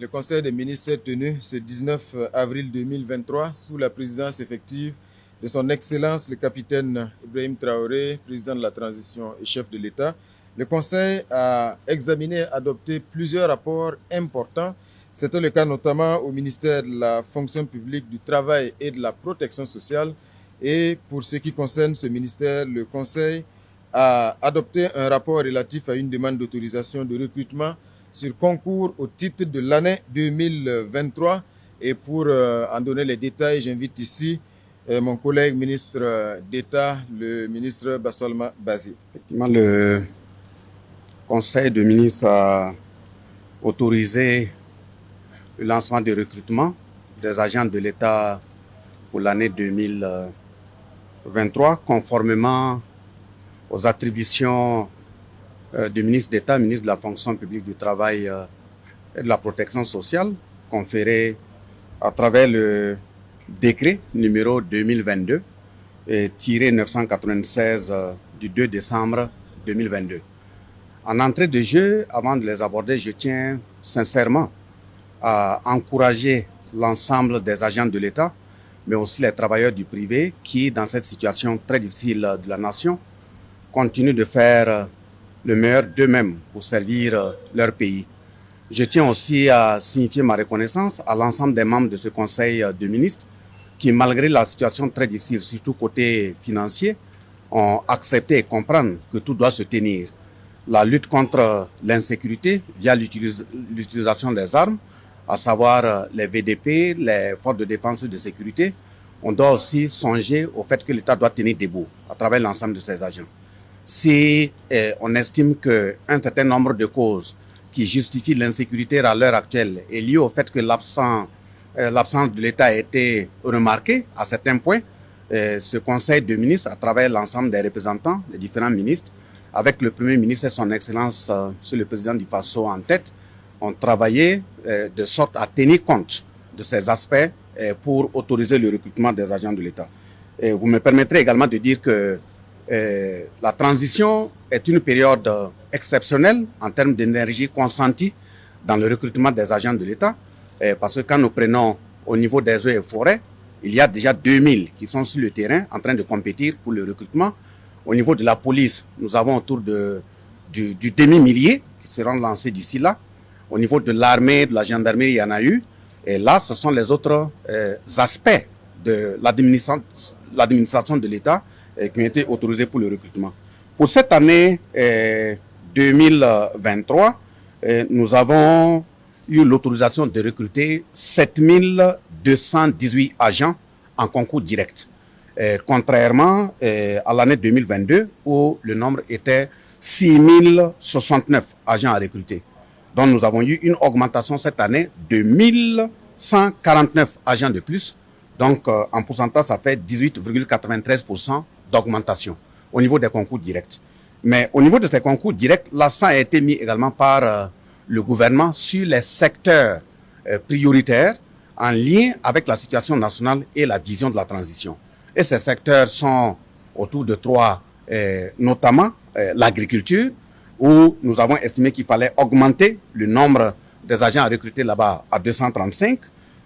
Le Conseil des ministres s'est tenu ce 19 avril 2023 sous la présidence effective de son Excellence le capitaine Ibrahim Traoré, président de la transition et chef de l'État. Le Conseil a examiné et adopté plusieurs rapports importants. C'était le cas notamment au ministère de la fonction publique, du travail et de la protection sociale. Et pour ce qui concerne ce ministère, le Conseil a adopté un rapport relatif à une demande d'autorisation de recrutement sur concours au titre de l'année 2023. Et pour en donner les détails, j'invite ici mon collègue ministre d'État, le ministre Bassolma Bazi. Effectivement, le Conseil de ministres a autorisé le lancement de recrutement des agents de l'État pour l'année 2023, conformément aux attributions du ministre d'État, ministre de la fonction publique, du travail et de la protection sociale, conférées à travers le décret numéro 2022-996 du 2 décembre 2022. En entrée de jeu, avant de les aborder, je tiens sincèrement à encourager l'ensemble des agents de l'État, mais aussi les travailleurs du privé qui, dans cette situation très difficile de la nation, continuent de faire le meilleur d'eux-mêmes pour servir leur pays. Je tiens aussi à signifier ma reconnaissance à l'ensemble des membres de ce Conseil de ministres qui, malgré la situation très difficile, surtout côté financier, ont accepté et comprennent que tout doit se tenir. La lutte contre l'insécurité via l'utilisation des armes, à savoir les VDP, les forces de défense et de sécurité, on doit aussi songer au fait que l'État doit tenir debout à travers l'ensemble de ses agents. Si on estime qu'un certain nombre de causes qui justifient l'insécurité à l'heure actuelle est liée au fait que l'absence de l'État a été remarquée à certains points, ce Conseil de ministres, à travers l'ensemble des représentants, des différents ministres, avec le Premier ministre et son Excellence, Monsieur le Président du Faso en tête, ont travaillé de sorte à tenir compte de ces aspects pour autoriser le recrutement des agents de l'État. Vous me permettrez également de dire que la transition est une période exceptionnelle en termes d'énergie consentie dans le recrutement des agents de l'État, parce que quand nous prenons au niveau des eaux et forêts, il y a déjà 2000 qui sont sur le terrain en train de compétir pour le recrutement. Au niveau de la police, nous avons autour du demi-millier qui seront lancés d'ici là. Au niveau de l'armée, de la gendarmerie, il y en a eu. Et là, ce sont les autres aspects de l'administration de l'État qui ont été autorisés pour le recrutement. Pour cette année 2023, nous avons eu l'autorisation de recruter 7218 agents en concours direct. Contrairement à l'année 2022 où le nombre était 6069 agents à recruter. Donc nous avons eu une augmentation cette année de 1149 agents de plus. Donc en pourcentage, ça fait 18,93% d'augmentation au niveau des concours directs. Mais au niveau de ces concours directs, l'accent a été mis également par le gouvernement sur les secteurs prioritaires en lien avec la situation nationale et la vision de la transition. Et ces secteurs sont autour de trois, notamment l'agriculture, où nous avons estimé qu'il fallait augmenter le nombre des agents à recruter là-bas à 235.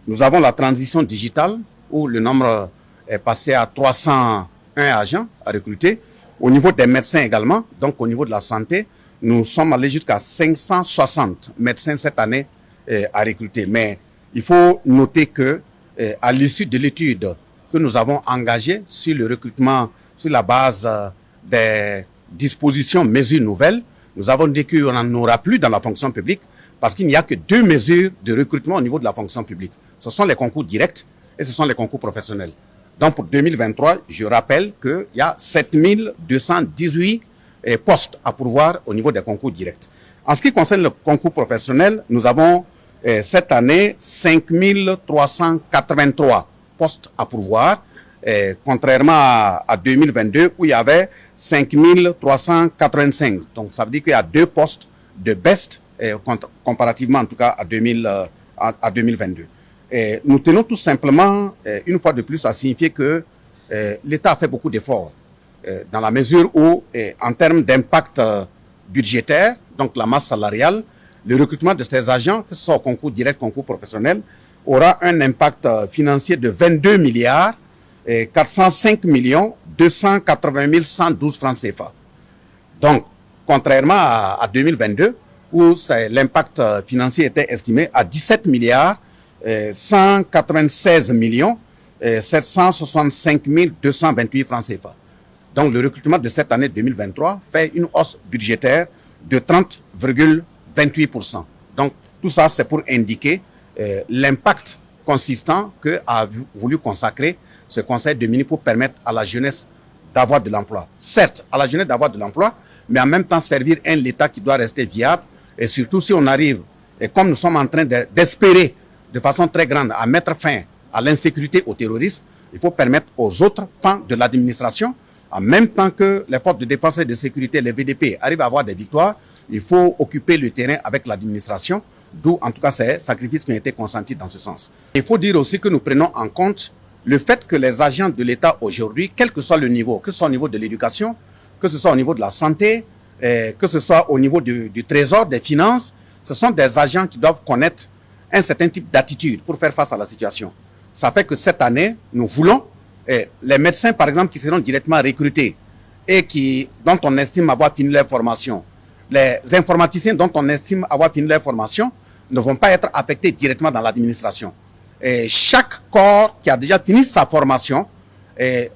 Nous avons la transition digitale, où le nombre est passé à 301 agents à recruter. Au niveau des médecins également, donc au niveau de la santé, nous sommes allés jusqu'à 560 médecins cette année à recruter. Mais il faut noter que à l'issue de l'étude que nous avons engagée sur le recrutement, sur la base des dispositions, mesures nouvelles, nous avons dit qu'on n'en aura plus dans la fonction publique parce qu'il n'y a que 2 mesures de recrutement au niveau de la fonction publique. Ce sont les concours directs et ce sont les concours professionnels. Donc pour 2023, je rappelle qu'il y a 7218 postes à pourvoir au niveau des concours directs. En ce qui concerne le concours professionnel, nous avons cette année 5383 postes à pourvoir, contrairement à 2022 où il y avait 5385. Donc ça veut dire qu'il y a 2 postes de baisse comparativement en tout cas à 2022. Nous tenons tout simplement, une fois de plus, à signifier que l'État a fait beaucoup d'efforts dans la mesure où, en termes d'impact budgétaire, donc la masse salariale, le recrutement de ces agents, que ce soit au concours direct, concours professionnel, aura un impact financier de 22 milliards et 405 millions 280 112 francs CFA. Donc, contrairement à 2022, où l'impact financier était estimé à 17 milliards 196 millions 765 228 francs CFA. Donc, le recrutement de cette année 2023 fait une hausse budgétaire de 30,28%. Donc, tout ça, c'est pour indiquer l'impact consistant qu'a voulu consacrer ce Conseil de ministres pour permettre à la jeunesse d'avoir de l'emploi. Certes, à la jeunesse d'avoir de l'emploi, mais en même temps servir un État qui doit rester viable. Et surtout, si on arrive, et comme nous sommes en train d'espérer de façon très grande à mettre fin à l'insécurité, au terrorisme, il faut permettre aux autres pans de l'administration, en même temps que les forces de défense et de sécurité, les VDP, arrivent à avoir des victoires, il faut occuper le terrain avec l'administration, d'où en tout cas ces sacrifices qui ont été consentis dans ce sens. Il faut dire aussi que nous prenons en compte le fait que les agents de l'État aujourd'hui, quel que soit le niveau, que ce soit au niveau de l'éducation, que ce soit au niveau de la santé, que ce soit au niveau du trésor, des finances, ce sont des agents qui doivent connaître un certain type d'attitude pour faire face à la situation. Ça fait que cette année, nous voulons, les médecins par exemple qui seront directement recrutés et dont on estime avoir fini leur formation, les informaticiens dont on estime avoir fini leur formation ne vont pas être affectés directement dans l'administration. Chaque corps qui a déjà fini sa formation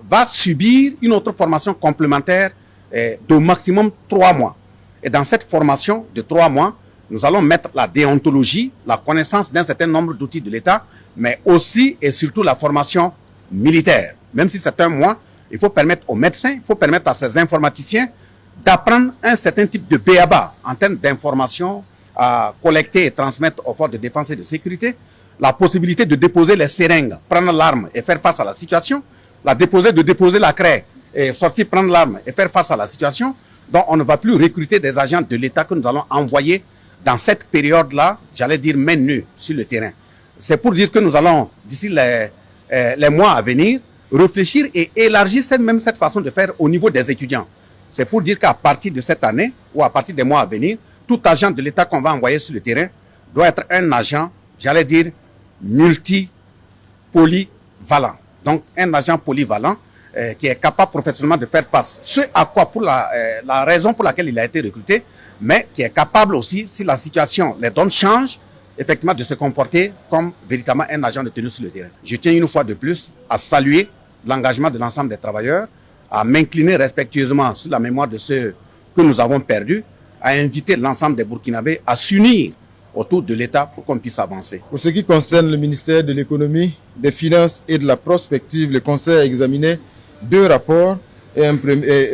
va subir une autre formation complémentaire d'au maximum 3 mois. Et dans cette formation de 3 mois, nous allons mettre la déontologie, la connaissance d'un certain nombre d'outils de l'État, mais aussi et surtout la formation militaire. Même si c'est 1 mois, il faut permettre aux médecins, il faut permettre à ces informaticiens d'apprendre un certain type de b.a.-ba en termes d'informations à collecter et transmettre aux forces de défense et de sécurité, la possibilité de déposer les seringues, prendre l'arme et faire face à la situation, de déposer la craie et sortir prendre l'arme et faire face à la situation. Donc on ne va plus recruter des agents de l'État que nous allons envoyer dans cette période-là, j'allais dire main nue sur le terrain. C'est pour dire que nous allons, d'ici les mois à venir, réfléchir et élargir cette façon de faire au niveau des étudiants. C'est pour dire qu'à partir de cette année ou à partir des mois à venir, tout agent de l'État qu'on va envoyer sur le terrain doit être un agent, j'allais dire, polyvalent. Donc un agent polyvalent qui est capable professionnellement de faire face ce à quoi, pour la raison pour laquelle il a été recruté, mais qui est capable aussi, si la situation, les donnes changent, effectivement de se comporter comme véritablement un agent de tenue sur le terrain. Je tiens une fois de plus à saluer l'engagement de l'ensemble des travailleurs, à m'incliner respectueusement sur la mémoire de ceux que nous avons perdus, à inviter l'ensemble des Burkinabés à s'unir autour de l'État pour qu'on puisse avancer. Pour ce qui concerne le ministère de l'économie, des finances et de la prospective, le Conseil a examiné 2 rapports et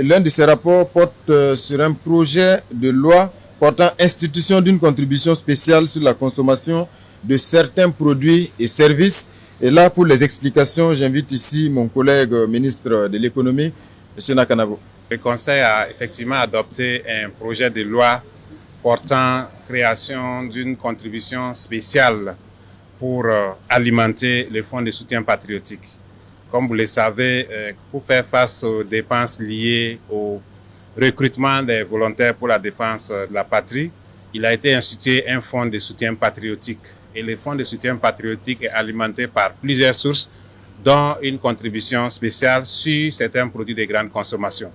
l'un de ces rapports porte sur un projet de loi portant institution d'une contribution spéciale sur la consommation de certains produits et services. Et là, pour les explications, j'invite ici mon collègue ministre de l'économie, M. Nakanabo. Le Conseil a effectivement adopté un projet de loi portant création d'une contribution spéciale pour alimenter les fonds de soutien patriotique. Comme vous le savez, pour faire face aux dépenses liées au recrutement des volontaires pour la défense de la patrie, il a été institué un fonds de soutien patriotique. Et le fonds de soutien patriotique est alimenté par plusieurs sources, dont une contribution spéciale sur certains produits de grande consommation.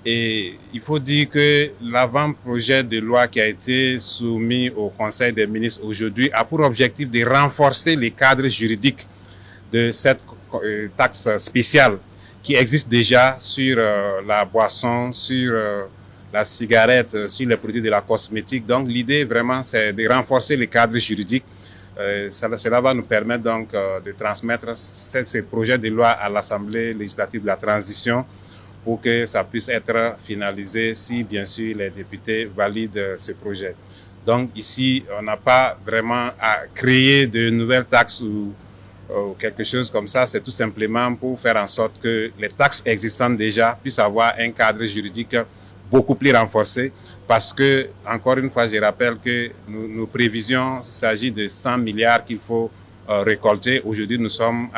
Et il faut dire que l'avant-projet de loi qui a été soumis au Conseil des ministres aujourd'hui a pour objectif de renforcer les cadres juridiques de cette taxe spéciale qui existe déjà sur la boisson, sur la cigarette, sur les produits de la cosmétique. Donc l'idée vraiment c'est de renforcer les cadres juridiques. Cela va nous permettre donc de transmettre ces projets de loi à l'Assemblée législative de la transition pour que ça puisse être finalisé si bien sûr les députés valident ce projet. Donc ici on n'a pas vraiment à créer de nouvelles taxes ou quelque chose comme ça, c'est tout simplement pour faire en sorte que les taxes existantes déjà puissent avoir un cadre juridique beaucoup plus renforcé parce que, encore une fois, je rappelle que nos prévisions, il s'agit de 100 milliards qu'il faut récolter. Aujourd'hui, nous sommes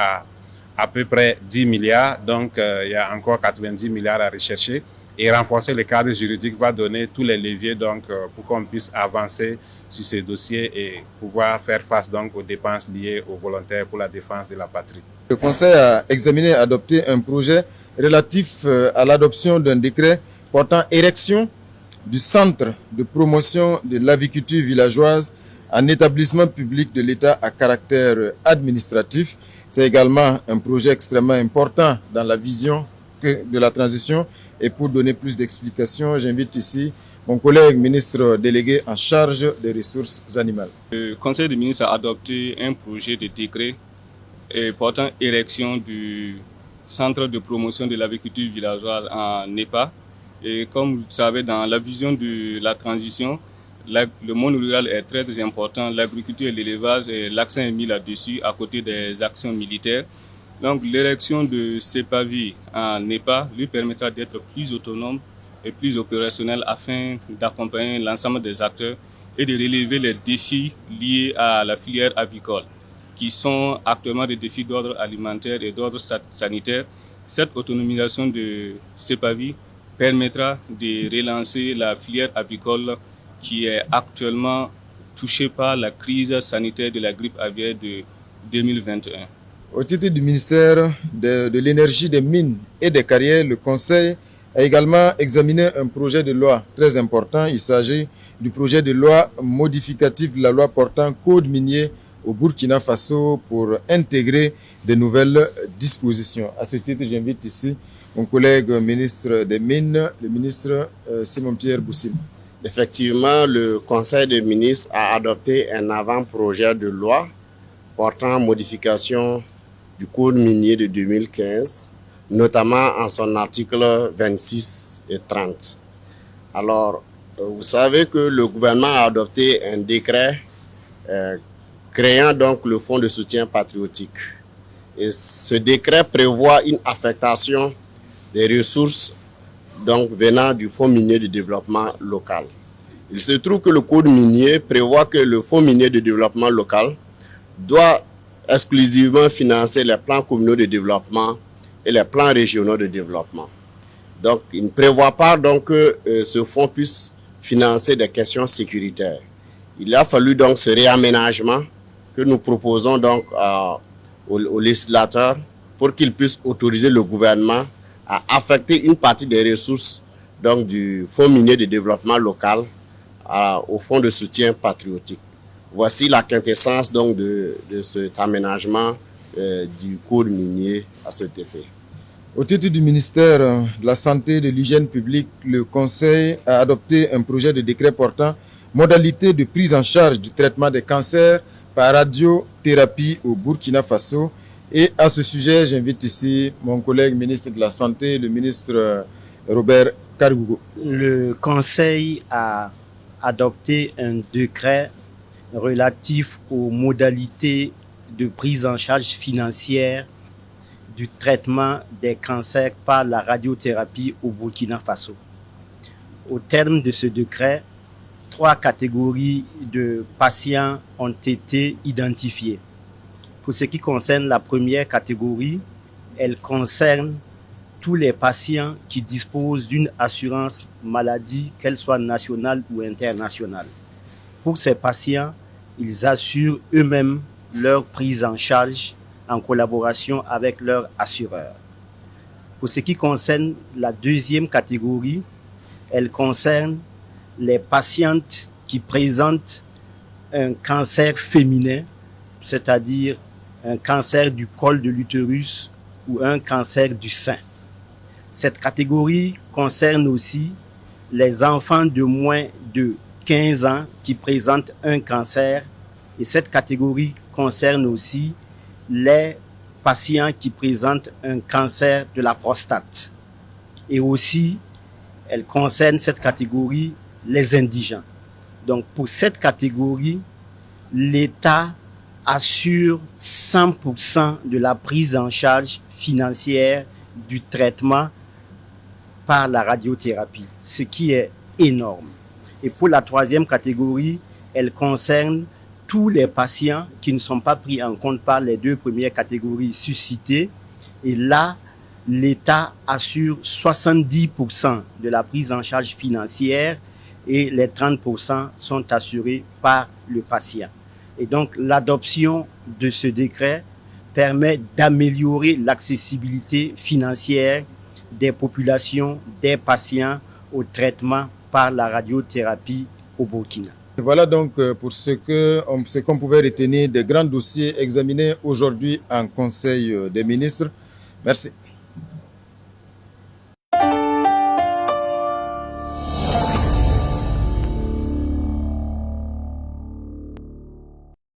à peu près 10 milliards, donc il y a encore 90 milliards à rechercher. et renforcer le cadre juridique va donner tous les leviers donc, pour qu'on puisse avancer sur ces dossiers et pouvoir faire face donc, aux dépenses liées aux volontaires pour la défense de la patrie. Le Conseil a examiné et adopté un projet relatif à l'adoption d'un décret portant érection du centre de promotion de l'aviculture villageoise en établissement public de l'État à caractère administratif. C'est également un projet extrêmement important dans la vision de la transition. Et pour donner plus d'explications, j'invite ici mon collègue ministre délégué en charge des ressources animales. Le Conseil des ministres a adopté un projet de décret portant érection du centre de promotion de l'agriculture villageoise en NEPA. Et comme vous savez, dans la vision de la transition, le monde rural est très, très important. L'agriculture et l'élevage, l'accent est mis là-dessus à côté des actions militaires. Donc l'érection de CEPAVI en NEPA lui permettra d'être plus autonome et plus opérationnel afin d'accompagner l'ensemble des acteurs et de relever les défis liés à la filière avicole, qui sont actuellement des défis d'ordre alimentaire et d'ordre sanitaire. Cette autonomisation de CEPAVI permettra de relancer la filière avicole qui est actuellement touchée par la crise sanitaire de la grippe aviaire de 2021. Au titre du ministère de l'énergie, des mines et des carrières, le Conseil a également examiné un projet de loi très important. Il s'agit du projet de loi modificatif de la loi portant code minier au Burkina Faso pour intégrer de nouvelles dispositions. À ce titre, j'invite ici mon collègue ministre des Mines, le ministre Simon-Pierre Boussim. Effectivement, le Conseil des ministres a adopté un avant-projet de loi portant modification du Code minier de 2015, notamment en son article 26 et 30. Alors, vous savez que le gouvernement a adopté un décret créant donc le Fonds de soutien patriotique. Et ce décret prévoit une affectation des ressources donc venant du Fonds minier de développement local. Il se trouve que le Code minier prévoit que le Fonds minier de développement local doit exclusivement financer les plans communaux de développement et les plans régionaux de développement. Donc, il ne prévoit pas donc que ce fonds puisse financer des questions sécuritaires. Il a fallu donc ce réaménagement que nous proposons donc aux législateurs pour qu'ils puissent autoriser le gouvernement à affecter une partie des ressources donc, du Fonds minier de développement local au Fonds de soutien patriotique. Voici la quintessence donc, de cet aménagement du Code minier à cet effet. Au titre du ministère de la Santé et de l'Hygiène publique, le Conseil a adopté un projet de décret portant modalité de prise en charge du traitement des cancers par radiothérapie au Burkina Faso. Et à ce sujet, j'invite ici mon collègue ministre de la Santé, le ministre Robert Kargougou. Le Conseil a adopté un décret relatif aux modalités de prise en charge financière du traitement des cancers par la radiothérapie au Burkina Faso. Au terme de ce décret, 3 catégories de patients ont été identifiées. Pour ce qui concerne la première catégorie, elle concerne tous les patients qui disposent d'une assurance maladie, qu'elle soit nationale ou internationale. Pour ces patients, ils assurent eux-mêmes leur prise en charge en collaboration avec leur assureur. Pour ce qui concerne la deuxième catégorie, elle concerne les patientes qui présentent un cancer féminin, c'est-à-dire un cancer du col de l'utérus ou un cancer du sein. Cette catégorie concerne aussi les enfants de moins de 15 ans qui présentent un cancer, et cette catégorie concerne aussi les patients qui présentent un cancer de la prostate. Et aussi, elle concerne cette catégorie les indigents. Donc pour cette catégorie, l'État assure 100% de la prise en charge financière du traitement par la radiothérapie, ce qui est énorme. Et pour la troisième catégorie, elle concerne tous les patients qui ne sont pas pris en compte par les 2 premières catégories suscitées. Et là, l'État assure 70% de la prise en charge financière et les 30% sont assurés par le patient. Et donc, l'adoption de ce décret permet d'améliorer l'accessibilité financière des populations, des patients au traitement par la radiothérapie au Burkina. Voilà donc pour ce qu'on pouvait retenir des grands dossiers examinés aujourd'hui en Conseil des ministres. Merci.